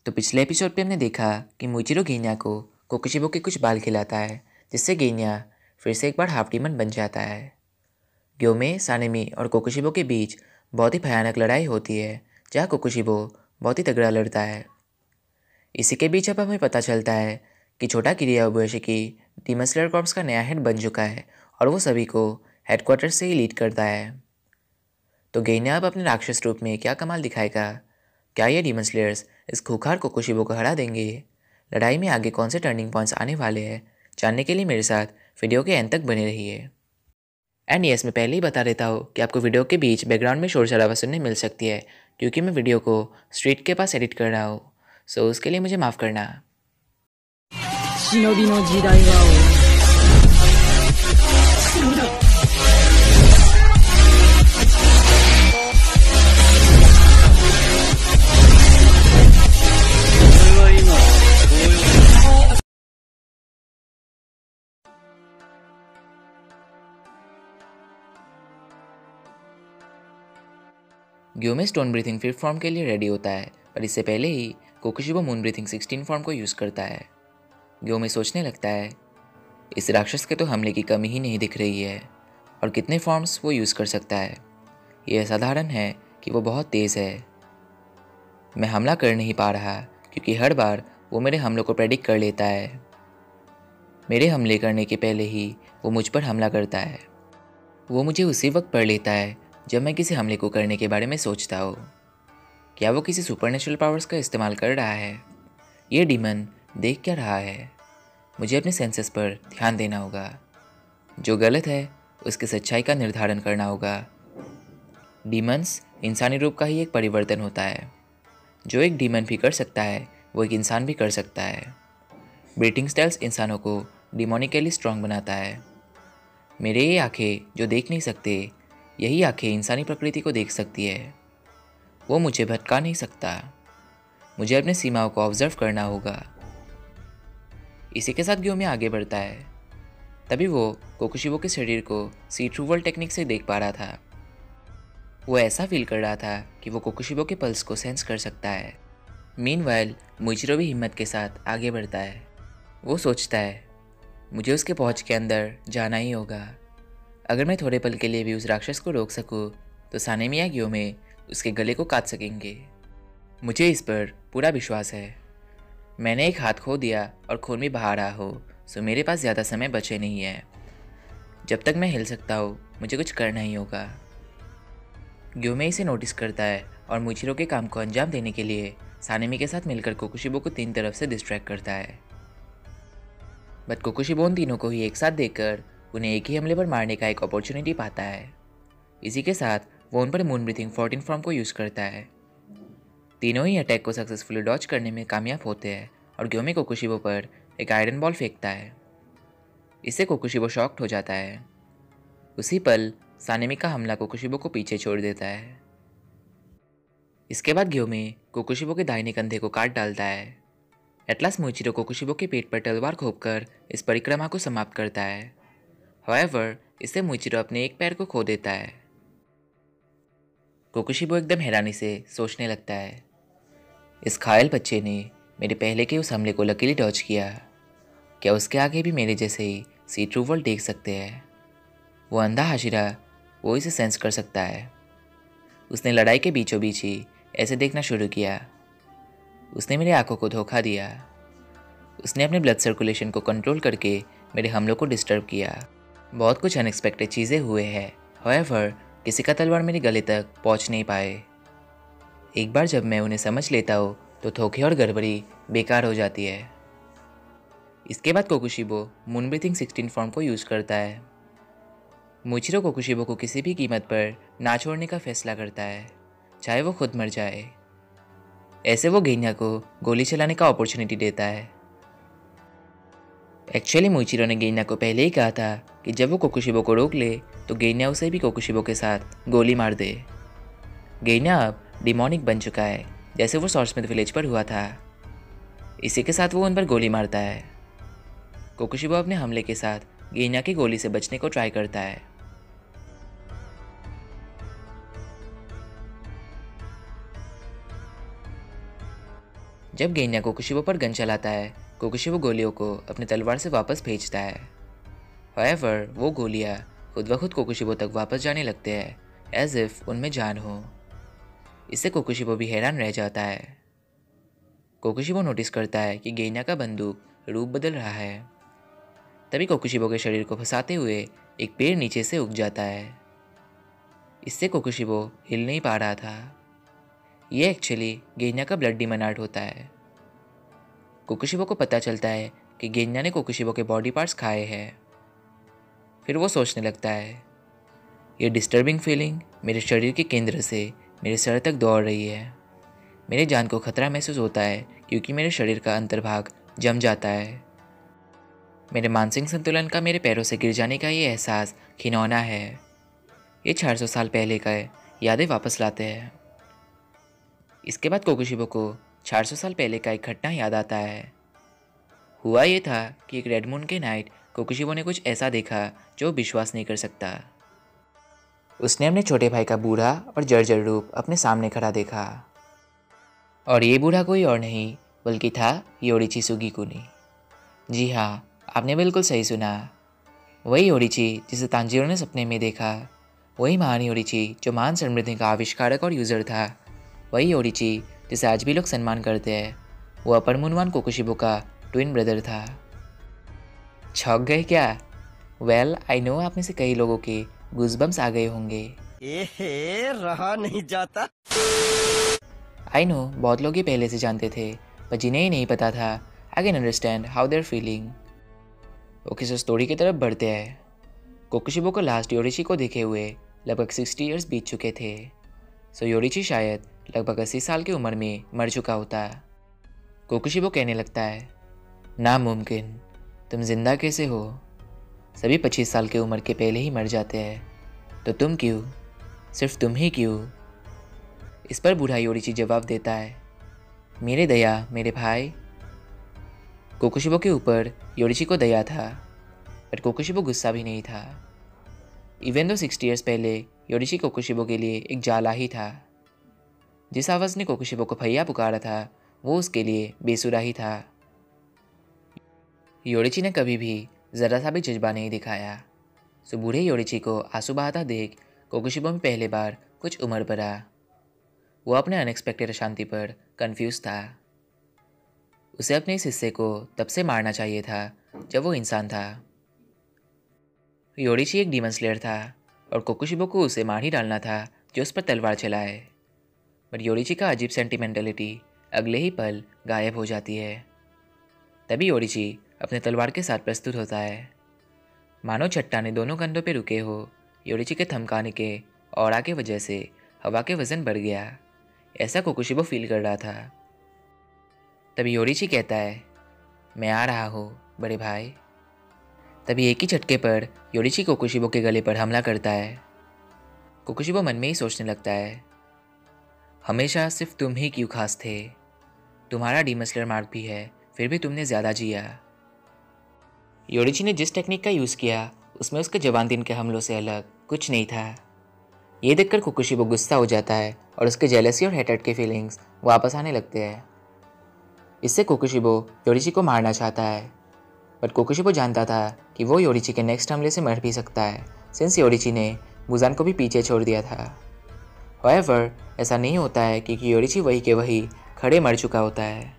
तो पिछले एपिसोड पे हमने देखा कि मुइचिरो गेन्या को कोकोशिबो के कुछ बाल खिलाता है, जिससे गेन्या फिर से एक बार हाफ डीमन बन जाता है। ग्योमे, सानेमी और कोकोशिबो के बीच बहुत ही भयानक लड़ाई होती है, जहाँ कोकोशिबो बहुत ही तगड़ा लड़ता है। इसी के बीच अब हमें पता चलता है कि छोटा किरिया उबुयाशिकी डीमन स्लेयर कॉर्प्स का नया हेड बन चुका है और वो सभी को हेडक्वार्टर से ही लीड करता है। तो गेन्या अब अपने राक्षस रूप में क्या कमाल दिखाएगा? क्या ये डीमन स्लेयर्स इस खूंखार कोकोशिबो को हरा देंगे? लड़ाई में आगे कौन से टर्निंग पॉइंट्स आने वाले हैं, जानने के लिए मेरे साथ वीडियो के एंड तक बने रहिए। एंड यस, मैं पहले ही बता देता हूँ कि आपको वीडियो के बीच बैकग्राउंड में शोर शराबा सुनने मिल सकती है, क्योंकि मैं वीडियो को स्ट्रीट के पास एडिट कर रहा हूँ। सो उसके लिए मुझे माफ़ करना। 忍びの時代は終わる。そうだ。俺は今動揺。ग्योमे स्टोन ब्रीथिंग 5th फॉर्म के लिए रेडी होता है, पर इससे पहले ही कोकोशिबो मून ब्रीथिंग 16 फॉर्म को यूज़ करता है। ग्योमे सोचने लगता है, इस राक्षस के तो हमले की कमी ही नहीं दिख रही है, और कितने फॉर्म्स वो यूज़ कर सकता है। ये असाधारण है कि वो बहुत तेज़ है। मैं हमला कर नहीं पा रहा क्योंकि हर बार वो मेरे हमलों को प्रेडिक्ट कर लेता है। मेरे हमले करने के पहले ही वो मुझ पर हमला करता है। वो मुझे उसी वक्त पढ़ लेता है जब मैं किसी हमले को करने के बारे में सोचता हूँ। क्या वो किसी सुपरनेचुरल पावर्स का इस्तेमाल कर रहा है? ये डीमन देख क्या रहा है? मुझे अपने सेंसेस पर ध्यान देना होगा। जो गलत है उसकी सच्चाई का निर्धारण करना होगा। डीमंस इंसानी रूप का ही एक परिवर्तन होता है। जो एक डीमन भी कर सकता है वो एक इंसान भी कर सकता है। ब्रीथिंग स्टाइल्स इंसानों को डिमोनिकली स्ट्रांग बनाता है। मेरे ये आंखें जो देख नहीं सकते, यही आंखें इंसानी प्रकृति को देख सकती है। वो मुझे भटका नहीं सकता। मुझे अपने सीमाओं को ऑब्जर्व करना होगा। इसी के साथ ग्योमे आगे बढ़ता है। तभी वो कोकोशिबो के शरीर को सी थ्रू वर्ल्ड टेक्निक से देख पा रहा था। वो ऐसा फील कर रहा था कि वो कोकोशिबो के पल्स को सेंस कर सकता है। मीनवाइल मुइचिरो भी हिम्मत के साथ आगे बढ़ता है। वो सोचता है, मुझे उसके पहुंच के अंदर जाना ही होगा। अगर मैं थोड़े पल के लिए भी उस राक्षस को रोक सकूं, तो सानेमी या ग्योमे उसके गले को काट सकेंगे। मुझे इस पर पूरा विश्वास है। मैंने एक हाथ खो दिया और खून भी बहा रहा हो, सो मेरे पास ज़्यादा समय बचे नहीं है। जब तक मैं हिल सकता हूँ, मुझे कुछ करना ही होगा। ग्योमे इसे नोटिस करता है और मुइचिरो के काम को अंजाम देने के लिए सानेमी के साथ मिलकर कोकोशिबो को 3 तरफ से डिस्ट्रैक्ट करता है। बट कोकोशिबो उन तीनों को ही एक साथ देखकर उन्हें एक ही हमले पर मारने का एक अपॉर्चुनिटी पाता है। इसी के साथ वो उन पर मून ब्रीथिंग 14 फॉर्म को यूज़ करता है। तीनों ही अटैक को सक्सेसफुली डॉच करने में कामयाब होते हैं और ग्योमे कोकोशिबो पर एक आयरन बॉल फेंकता है। इससे कोकोशिबो शॉक्ड हो जाता है। उसी पल सानेमी का हमला कोकोशिबो को पीछे छोड़ देता है। इसके बाद ग्योमे कोकोशिबो के दाहिने कंधे को काट डालता है। एटलास मुइचिरो कोकोशिबो के पेट पर तलवार घोंपकर इस परिक्रमा को समाप्त करता है। हाउएवर, इससे मुइचिरो अपने एक पैर को खो देता है। कोकोशिबो एकदम हैरानी से सोचने लगता है, इस घायल बच्चे ने मेरे पहले के उस हमले को लकीली डॉच किया। क्या उसके आगे भी मेरे जैसे ही सी थ्रू वर्ल्ड देख सकते हैं? वो अंधा हाशिरा, वो इसे सेंस कर सकता है। उसने लड़ाई के बीचों बीच ही ऐसे देखना शुरू किया। उसने मेरी आंखों को धोखा दिया। उसने अपने ब्लड सर्कुलेशन को कंट्रोल करके मेरे हमलों को डिस्टर्ब किया। बहुत कुछ अनएक्सपेक्टेड चीज़ें हुए हैं। हाउएवर, किसी का तलवार मेरे गले तक पहुंच नहीं पाए। एक बार जब मैं उन्हें समझ लेता हूँ तो धोखे और गड़बड़ी बेकार हो जाती है। इसके बाद कोकोशिबो मून ब्रीथिंग 16 फॉर्म को यूज़ करता है। मुइचिरो कोकोशिबो को किसी भी कीमत पर ना छोड़ने का फैसला करता है, चाहे वो खुद मर जाए। ऐसे वो गेन्या को गोली चलाने का अपॉर्चुनिटी देता है। एक्चुअली मुइचिरो ने गेन्या को पहले ही कहा था कि जब वो कोकोशिबो को रोक ले तो गेन्या उसे भी कोकोशिबो के साथ गोली मार दे। गेन्या अब डिमोनिक बन चुका है, जैसे वो सॉर्समिथ विलेज पर हुआ था। इसी के साथ वो उन पर गोली मारता है। कोकोशिबो अपने हमले के साथ गेन्या की गोली से बचने को ट्राई करता है। जब गेन्या कोकुशिबो पर गन चलाता है, कोकुशिबो गोलियों को अपनी तलवार से वापस भेजता है। हाउएवर वो गोलियां खुद ब खुद कोकुशिबो तक वापस जाने लगते हैं, एज इफ उनमें जान हो। इससे कोकुशिबो भी हैरान रह जाता है। कोकुशिबो नोटिस करता है कि गेन्या का बंदूक रूप बदल रहा है। तभी कोकुशिबो के शरीर को फंसाते हुए एक पेड़ नीचे से उग जाता है। इससे कोकुशिबो हिल नहीं पा रहा था। ये एक्चुअली गेन्या का ब्लड डीमन आर्ट होता है। कोकुशिबो को पता चलता है कि गेन्या ने कोकुशिबो के बॉडी पार्ट्स खाए हैं। फिर वो सोचने लगता है, ये डिस्टर्बिंग फीलिंग मेरे शरीर के केंद्र से मेरे सर तक दौड़ रही है। मेरे जान को खतरा महसूस होता है क्योंकि मेरे शरीर का अंतर्भाग जम जाता है। मेरे मानसिक संतुलन का मेरे पैरों से गिर जाने का ये एहसास घिनौना है। ये 400 साल पहले का यादें वापस लाते हैं। इसके बाद कोकुशिबो को 400 साल पहले का एक घटना याद आता है। हुआ ये था कि एक रेड मून के नाइट कोकुशिबो ने कुछ ऐसा देखा जो विश्वास नहीं कर सकता। उसने अपने छोटे भाई का बूढ़ा और जर्जर रूप अपने सामने खड़ा देखा, और ये बूढ़ा कोई और नहीं बल्कि था योरिची सुगीकुनी। जी हाँ, आपने बिल्कुल सही सुना। वही योरिची जिसे तांजीरो ने सपने में देखा, वही महान योरिची जो महान समृद्धि का आविष्कारक और यूज़र था, वही योरिची जिसे आज भी लोग सम्मान करते हैं। वो अपर मूनवान कोकुशिबो का ट्विन ब्रदर था। छौंक गए क्या? वेल, आई नो आप में से कई लोगों के गूज़बम्स आ गए होंगे। एहे, रहा नहीं जाता। आई नो बहुत लोग ये पहले से जानते थे, पर जिन्हें ही नहीं पता था, I can understand how their feeling. Okay, so story की तरफ बढ़ते हैं। कोकुशिबो को लास्ट योरिची को देखे हुए लगभग 60 ईयर्स बीत चुके थे। सो योरिची शायद लगभग 80 साल की उम्र में मर चुका होता। कोकुशिबो कहने लगता है, नामुमकिन, तुम जिंदा कैसे हो? सभी 25 साल की उम्र के पहले ही मर जाते हैं, तो तुम क्यों? सिर्फ तुम ही क्यों? इस पर बूढ़ा योरिची जवाब देता है, मेरे दया मेरे भाई। कोकुशिबो के ऊपर योरिची को दया था, पर कोकुशिबो गुस्सा भी नहीं था। इवन दो 60 ईयर्स पहले योरिची कोकुशिबो के लिए एक जाला ही था। जिस आवाज़ ने कोकुशिबो को भैया पुकारा था, वो उसके लिए बेसुरा ही था। योरिची ने कभी भी ज़रा सा भी जज्बा नहीं दिखाया। सो बूढ़े योरिची को आंसू बहाता देख कोकुशिबो में पहले बार कुछ उमड़ पड़ा। वो अपने अनएक्सपेक्टेड अशांति पर कंफ्यूज था। उसे अपने इस हिस्से को तब से मारना चाहिए था जब वो इंसान था। योरिची एक डीमन स्लेयर था और कोकुशिबो को उसे मार ही डालना था जो उस पर तलवार चलाए। बट योरिची का अजीब सेंटिमेंटलिटी अगले ही पल गायब हो जाती है। तभी योरिची अपने तलवार के साथ प्रस्तुत होता है। मानो चट्टाने दोनों कंधों पे रुके हो। योरिची के थमकाने के ऑरा के वजह से हवा के वजन बढ़ गया, ऐसा कोकुशिबो फील कर रहा था। तभी योरिची कहता है, मैं आ रहा हूँ बड़े भाई। तभी एक ही झटके पर योरिची कोकुशिबो के गले पर हमला करता है। कोकुशिबो मन में ही सोचने लगता है, हमेशा सिर्फ तुम ही क्यों खास थे? तुम्हारा डीमन स्लेयर मार्क भी है, फिर भी तुमने ज़्यादा जिया। योरिची ने जिस टेक्निक का यूज़ किया उसमें उसके जवान दिन के हमलों से अलग कुछ नहीं था। ये देखकर कोकुशिबो गुस्सा हो जाता है और उसके जेलसी और हेटर्ड के फीलिंग्स वापस आने लगते हैं। इससे कोकुशिबो योरिची को मारना चाहता है, बट कोकुशिबो जानता था कि वो योरिची के नेक्स्ट हमले से मर भी सकता है, सिंस योरिची ने मुजान को भी पीछे छोड़ दिया था। हाउएवर, ऐसा नहीं होता है क्योंकि योरिची वही के वही खड़े मर चुका होता है।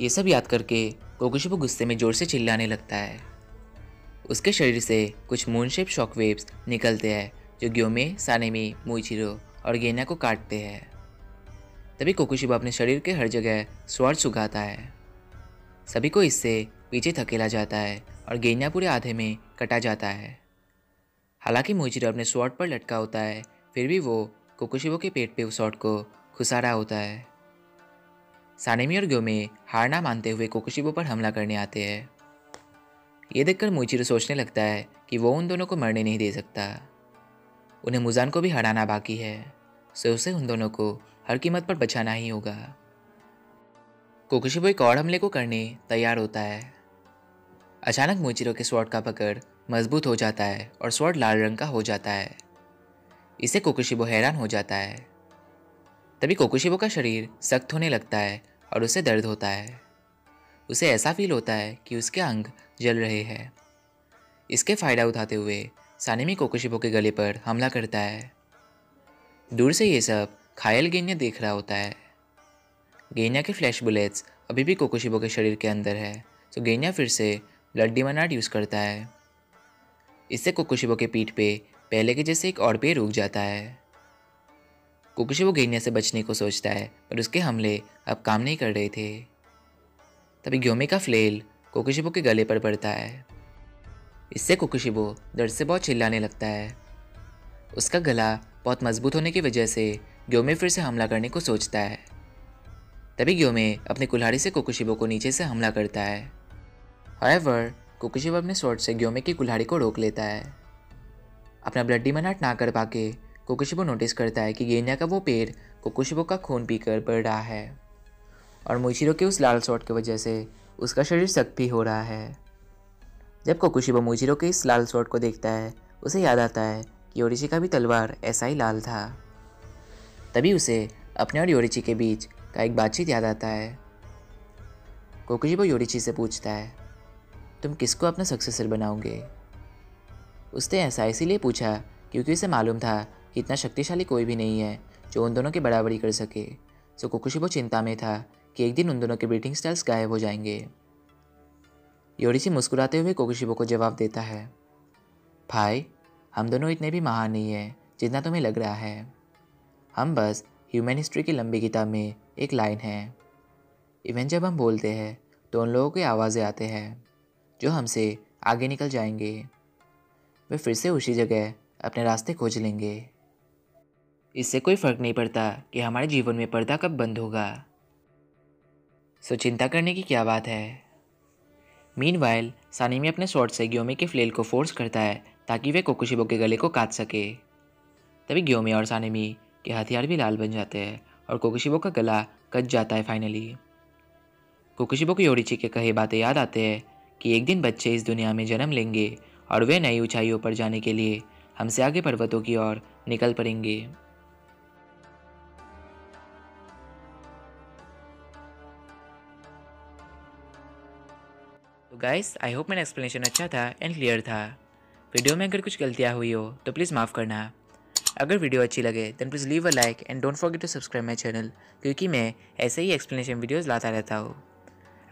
ये सब याद करके कोकुशिबो गुस्से में जोर से चिल्लाने लगता है। उसके शरीर से कुछ मून शेप शॉकवेव्स निकलते हैं जो ग्योमे, सानेमी, मोइचिरो और गेन्या को काटते हैं। तभी कोकुशिबो अपने शरीर के हर जगह स्वॉर्ड सुखाता है। सभी को इससे पीछे धकेला जाता है और गेन्या पूरे आधे में कटा जाता है। हालांकि मोइचिरो अपने स्वॉर्ड पर लटका होता है, फिर भी वो कोकुशिबो के पेट पे उस स्वॉर्ड को घुसा रहा होता है। सानेमी और ग्योमे हार ना मानते हुए कोकुशिबो पर हमला करने आते हैं। ये देखकर मोइचिरो सोचने लगता है कि वो उन दोनों को मरने नहीं दे सकता। उन्हें मुजान को भी हराना बाकी है, सो उसे उन दोनों को हर कीमत पर बचाना ही होगा। कोकुशिबो एक और हमले को करने तैयार होता है। अचानक मोइचिरो के स्वॉर्ड का पकड़ मजबूत हो जाता है और स्वॉर्ड लाल रंग का हो जाता है। इससे कोकोशिबो हैरान हो जाता है। तभी कोकोशिबो का शरीर सख्त होने लगता है और उसे दर्द होता है। उसे ऐसा फील होता है कि उसके अंग जल रहे हैं। इसके फ़ायदा उठाते हुए सानेमी कोकोशिबो के गले पर हमला करता है। दूर से ये सब घायल गेन्या देख रहा होता है। गेन्या के फ्लैश बुलेट्स अभी भी कोकोशिबो के शरीर के अंदर है, तो गेन्या फिर से ब्लड डिमोनार्ड यूज़ करता है। इससे कोकोशिबो के पीठ पे पहले के जैसे एक और पेड़ उग जाता है। कोकोशिबो गेन्या से बचने को सोचता है, पर उसके हमले अब काम नहीं कर रहे थे। तभी ग्योमे का फ्लेल कोकोशिबो के गले पर पड़ता है। इससे कोकोशिबो दर्द से बहुत चिल्लाने लगता है। उसका गला बहुत मजबूत होने की वजह से ग्योमे फिर से हमला करने को सोचता है। तभी ग्योमे अपने कुल्हाड़ी से कोकोशिबो को नीचे से हमला करता है। हाउएवर, कोकोशिबो अपने स्वॉर्ड से ग्योमे की कुल्हाड़ी को रोक लेता है। अपना ब्लड डिमोनार्ड ना कर पाके कोकोशिबो नोटिस करता है कि गेन्या का वो पेड़ कोकोशिबो का खून पीकर बढ़ रहा है और मोइचिरो के उस लाल स्वॉर्ड की वजह से उसका शरीर सख्त भी हो रहा है। जब कोकोशिबो मोइचिरो के इस लाल स्वॉर्ड को देखता है, उसे याद आता है कि योरिची का भी तलवार ऐसा ही लाल था। तभी उसे अपने और योरिची के बीच का एक बातचीत याद आता है। कोकोशिबो योरिची से पूछता है, तुम किसको अपना सक्सेसर बनाओगे? उसने ऐसा इसीलिए पूछा क्योंकि उसे मालूम था कि इतना शक्तिशाली कोई भी नहीं है जो उन दोनों की बराबरी कर सके। सो कोकोशिबो चिंता में था कि एक दिन उन दोनों के ब्रीथिंग स्टाइल्स गायब हो जाएंगे। योरिची मुस्कुराते हुए कोकोशिबो को जवाब देता है, भाई, हम दोनों इतने भी महान नहीं हैं जितना तुम्हें लग रहा है। हम बस ह्यूमन हिस्ट्री की लंबी किताब में एक लाइन है। इवन जब हम बोलते हैं तो उन लोगों की आवाज़ें आते हैं जो हमसे आगे निकल जाएंगे। वे फिर से उसी जगह अपने रास्ते खोज लेंगे। इससे कोई फ़र्क नहीं पड़ता कि हमारे जीवन में पर्दा कब बंद होगा। सो चिंता करने की क्या बात है। मीनवाइल, सानेमी अपने स्वॉर्ड से ग्योमे के फ्लेल को फोर्स करता है ताकि वे कोकोशिबो के गले को काट सके। तभी ग्योमे और सानेमी के हथियार भी लाल बन जाते हैं और कोकोशिबो का गला कट जाता है फाइनली। कोकोशिबो को योरिची के कहे बातें याद आते हैं कि एक दिन बच्चे इस दुनिया में जन्म लेंगे और वे नई ऊंचाइयों पर जाने के लिए हमसे आगे पर्वतों की ओर निकल पड़ेंगे। तो गाइस, आई होप मेरा एक्सप्लेनेशन अच्छा था एंड क्लियर था। वीडियो में अगर कुछ गलतियाँ हुई हो तो प्लीज़ माफ़ करना। अगर वीडियो अच्छी लगे then please leave a like and don't forget to subscribe my channel, क्योंकि मैं ऐसे ही एक्सप्लेनेशन वीडियोस लाता रहता हूँ।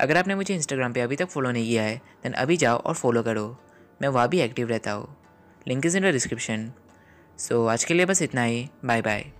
अगर आपने मुझे इंस्टाग्राम पे अभी तक फॉलो नहीं किया है देन अभी जाओ और फॉलो करो। मैं वहाँ भी एक्टिव रहता हूँ। Link is in the description. So आज के लिए बस इतना ही। Bye bye.